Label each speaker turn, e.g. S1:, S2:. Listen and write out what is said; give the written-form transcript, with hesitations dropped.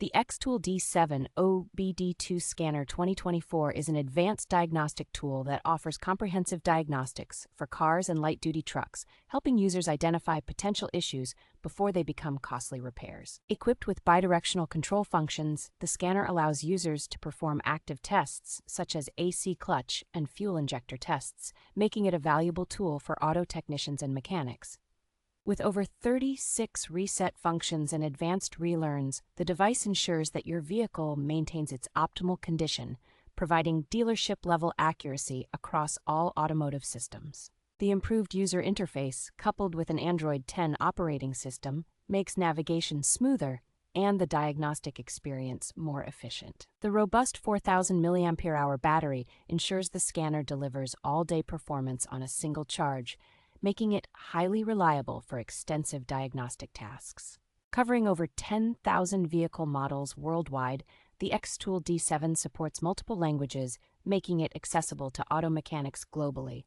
S1: The XTOOL D7 OBD2 Scanner 2024 is an advanced diagnostic tool that offers comprehensive diagnostics for cars and light-duty trucks, helping users identify potential issues before they become costly repairs. Equipped with bidirectional control functions, the scanner allows users to perform active tests such as AC clutch and fuel injector tests, making it a valuable tool for auto technicians and mechanics. With over 36 reset functions and advanced relearns, the device ensures that your vehicle maintains its optimal condition, providing dealership-level accuracy across all automotive systems. The improved user interface, coupled with an Android 10 operating system, makes navigation smoother and the diagnostic experience more efficient. The robust 4,000 mAh battery ensures the scanner delivers all-day performance on a single charge, making it highly reliable for extensive diagnostic tasks. Covering over 10,000 vehicle models worldwide, the XTOOL D7 supports multiple languages, making it accessible to auto mechanics globally.